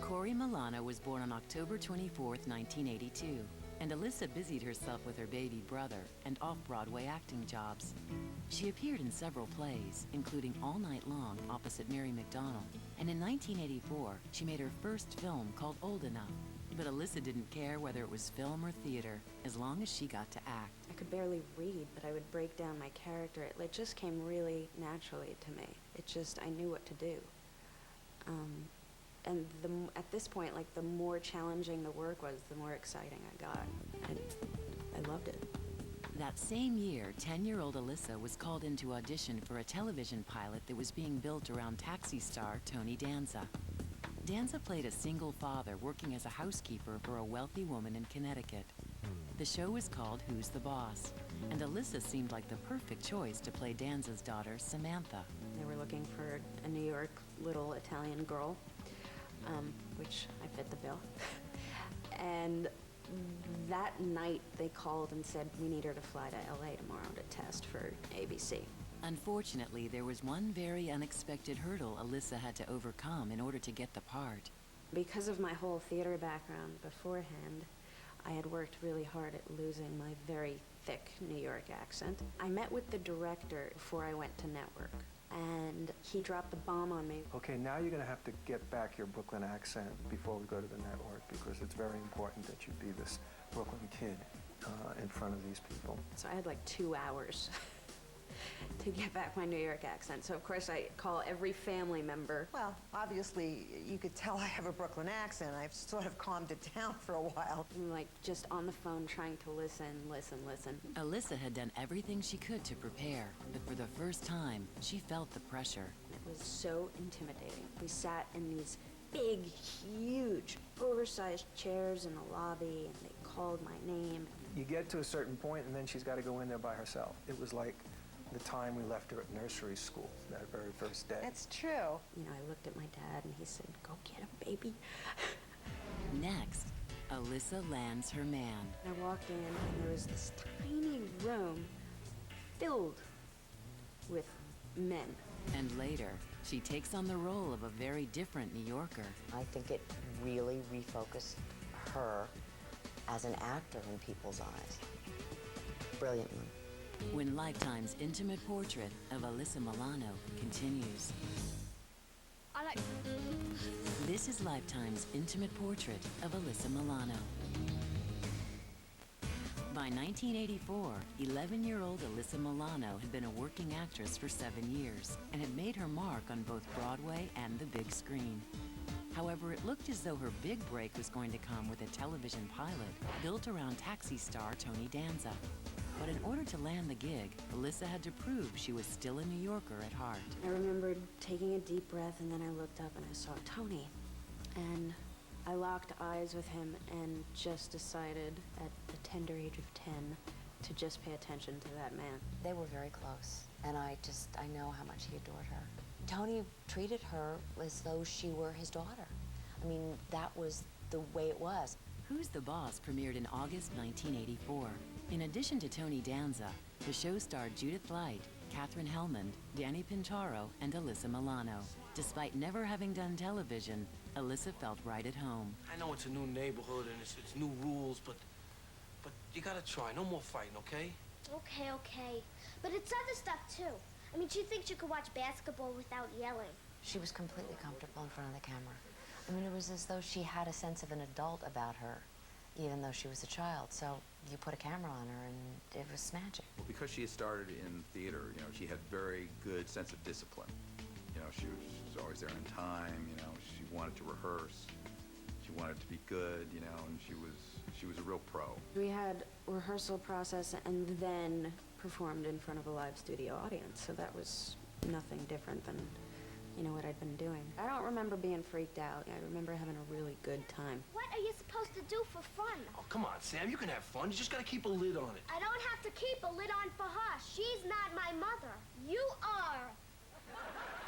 Corey Milano was born on October 24, 1982, and Alyssa busied herself with her baby brother and off-Broadway acting jobs. She appeared in several plays, including All Night Long opposite Mary McDonnell, and in 1984, she made her first film called Old Enough. But Alyssa didn't care whether it was film or theater, as long as she got to act. I could barely read, but I would break down my character. It just came really naturally to me. I knew what to do. And at this point, like, the more challenging the work was, the more exciting I got. And I loved it. That same year, 10-year-old Alyssa was called into audition for a television pilot that was being built around Taxi star Tony Danza. Danza played a single father working as a housekeeper for a wealthy woman in Connecticut. The show was called Who's the Boss? And Alyssa seemed like the perfect choice to play Danza's daughter, Samantha. They were looking for a New York little Italian girl, which I fit the bill. And that night they called and said, we need her to fly to LA tomorrow to test for ABC. Unfortunately, there was one very unexpected hurdle Alyssa had to overcome in order to get the part. Because of my whole theater background beforehand, I had worked really hard at losing my very thick New York accent. I met with the director before I went to network, and he dropped the bomb on me. Okay, now you're gonna have to get back your Brooklyn accent before we go to the network, because it's very important that you be this Brooklyn kid in front of these people. So I had like 2 hours to get back my New York accent. So of course I call every family member. Well, obviously, you could tell I have a Brooklyn accent. I've sort of calmed it down for a while. I'm like just on the phone trying to listen. Alyssa had done everything she could to prepare, but for the first time, she felt the pressure. It was so intimidating. We sat in these big, huge, oversized chairs in the lobby, and they called my name. You get to a certain point, and then she's got to go in there by herself. It was like the time we left her at nursery school, that very first day. That's true. You know, I looked at my dad, and he said, go get him, baby. Next, Alyssa lands her man. I walked in, and there was this tiny room filled with men. And later, she takes on the role of a very different New Yorker. I think it really refocused her as an actor in people's eyes. Brilliantly. When Lifetime's intimate portrait of Alyssa Milano continues. This is Lifetime's intimate portrait of Alyssa Milano. By 1984, 11-year-old Alyssa Milano had been a working actress for 7 years and had made her mark on both Broadway and the big screen. However, it looked as though her big break was going to come with a television pilot built around Taxi star Tony Danza. But in order to land the gig, Alyssa had to prove she was still a New Yorker at heart. I remembered taking a deep breath, and then I looked up and I saw Tony. And I locked eyes with him and just decided at the tender age of 10 to just pay attention to that man. They were very close, and I know how much he adored her. Tony treated her as though she were his daughter. I mean, that was the way it was. Who's the Boss premiered in August 1984. In addition to Tony Danza, the show starred Judith Light, Katherine Helmond, Danny Pincharo, and Alyssa Milano. Despite never having done television, Alyssa felt right at home. I know it's a new neighborhood and it's new rules, but you gotta try. No more fighting, okay? Okay. But it's other stuff, too. I mean, she thinks you could watch basketball without yelling. She was completely comfortable in front of the camera. I mean, it was as though she had a sense of an adult about her, even though she was a child. So you put a camera on her and it was magic. Well, because she had started in theater, you know, she had very good sense of discipline. You know, she was always there on time, you know, she wanted to rehearse. She wanted to be good, you know, and she was a real pro. We had rehearsal process and then performed in front of a live studio audience, so that was nothing different than, you know, what I'd been doing. I don't remember being freaked out. I remember having a really good time. What are you supposed to do for fun? Oh, come on, Sam. You can have fun. You just gotta keep a lid on it. I don't have to keep a lid on for her. She's not my mother. You are.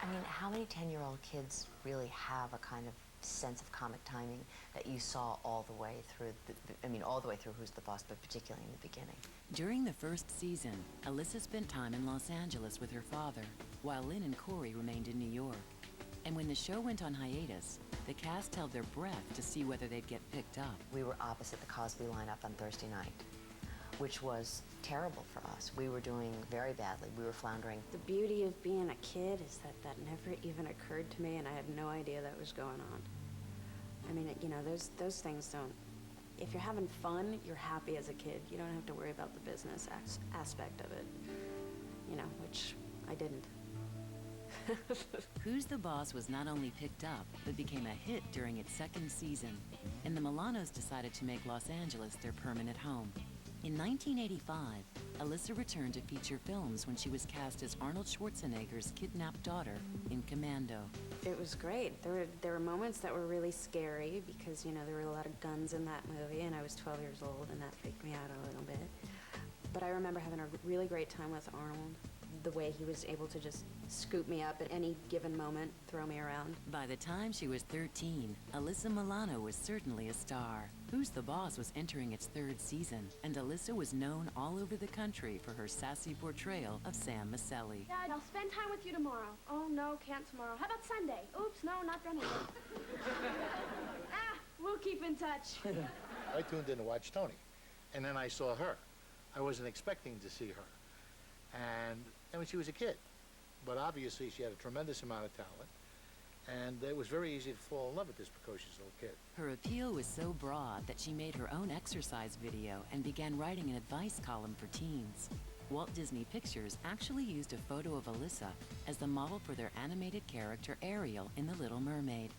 I mean, how many 10-year-old kids really have a kind of sense of comic timing that you saw all the way through, all the way through Who's the Boss, but particularly in the beginning? During the first season, Alyssa spent time in Los Angeles with her father, while Lynn and Corey remained in New York. And when the show went on hiatus, the cast held their breath to see whether they'd get picked up. We were opposite the Cosby lineup on Thursday night, which was terrible for us. We were doing very badly. We were floundering. The beauty of being a kid is that that never even occurred to me, and I had no idea that was going on. I mean, you know, those things don't... If you're having fun, you're happy as a kid. You don't have to worry about the business aspect of it, you know, which I didn't. Who's the Boss was not only picked up, but became a hit during its second season, and the Milanos decided to make Los Angeles their permanent home. In 1985, Alyssa returned to feature films when she was cast as Arnold Schwarzenegger's kidnapped daughter in Commando. It was great. There were moments that were really scary because, you know, there were a lot of guns in that movie, and I was 12 years old, and that freaked me out a little bit. But I remember having a really great time with Arnold. The way he was able to just scoop me up at any given moment, throw me around. By the time she was 13, Alyssa Milano was certainly a star. Who's the Boss was entering its third season, and Alyssa was known all over the country for her sassy portrayal of Sam Maselli. Dad, I'll spend time with you tomorrow. Oh, no, can't tomorrow. How about Sunday? Oops, no, not then either. We'll keep in touch. I tuned in to watch Tony, and then I saw her. I wasn't expecting to see her. And I mean, she was a kid, but obviously she had a tremendous amount of talent, and it was very easy to fall in love with this precocious little kid. Her appeal was so broad that she made her own exercise video and began writing an advice column for teens. Walt Disney Pictures actually used a photo of Alyssa as the model for their animated character Ariel in The Little Mermaid.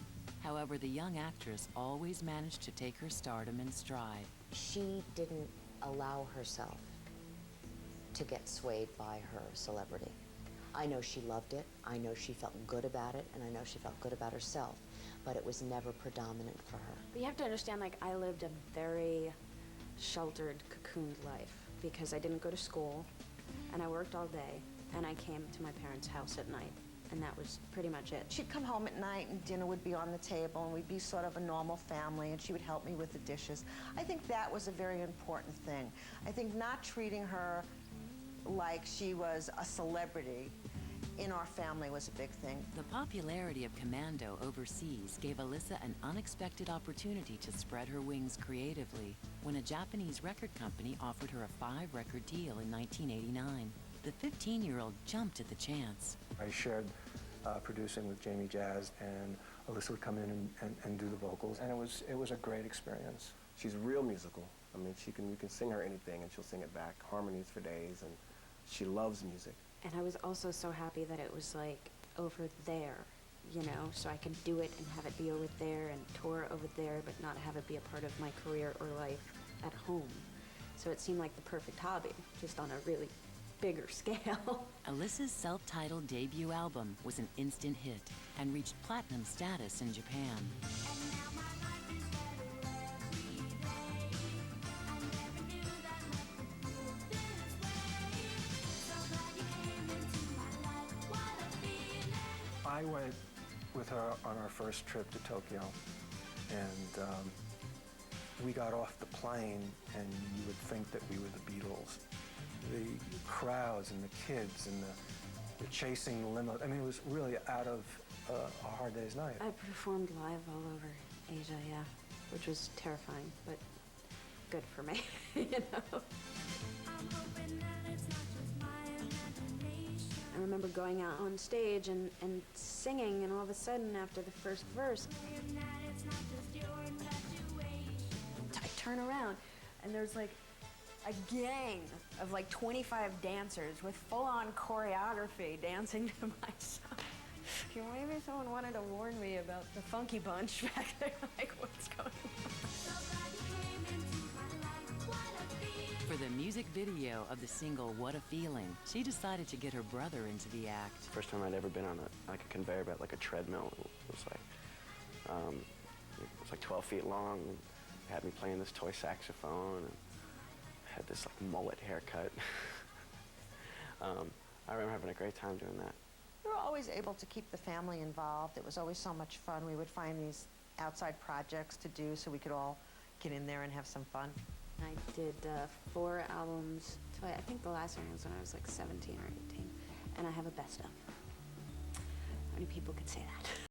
However, the young actress always managed to take her stardom in stride. She didn't allow herself to get swayed by her celebrity. I know she loved it, I know she felt good about it, and I know she felt good about herself, but it was never predominant for her. But you have to understand, like, I lived a very sheltered, cocooned life because I didn't go to school, and I worked all day, and I came to my parents' house at night, and that was pretty much it. She'd come home at night and dinner would be on the table and we'd be sort of a normal family and she would help me with the dishes. I think that was a very important thing. I think not treating her like she was a celebrity in our family was a big thing. The popularity of Commando overseas gave Alyssa an unexpected opportunity to spread her wings creatively when a Japanese record company offered her a 5-record deal in 1989. The 15-year-old jumped at the chance. I shared producing with Jamie Jazz, and Alyssa would come in and do the vocals, and it was a great experience. She's real musical. I mean, you can sing her anything, and she'll sing it back, harmonies for days, and she loves music. And I was also so happy that it was, like, over there, you know, so I could do it and have it be over there and tour over there, but not have it be a part of my career or life at home. So it seemed like the perfect hobby, just on a really bigger scale. Alyssa's self-titled debut album was an instant hit and reached platinum status in Japan. I went with her on our first trip to Tokyo, and we got off the plane, and you would think that we were the Beatles. The crowds and the kids and the chasing the limo. I mean, it was really out of a hard day's night. I performed live all over Asia, yeah, which was terrifying, but good for me, you know. I remember going out on stage and singing, and all of a sudden, after the first verse, I turn around, and there's like a gang of like 25 dancers with full-on choreography dancing to my song. Maybe someone wanted to warn me about the Funky Bunch back there, like, what's going on? For the music video of the single What a Feeling, she decided to get her brother into the act. First time I'd ever been on a conveyor belt, like a treadmill. It was like 12 feet long, and had me playing this toy saxophone, and had this like mullet haircut. I remember having a great time doing that. We were always able to keep the family involved. It was always so much fun. We would find these outside projects to do so we could all get in there and have some fun. I did 4 albums. I think the last one was when I was like 17 or 18. And I have a best of. How many people could say that?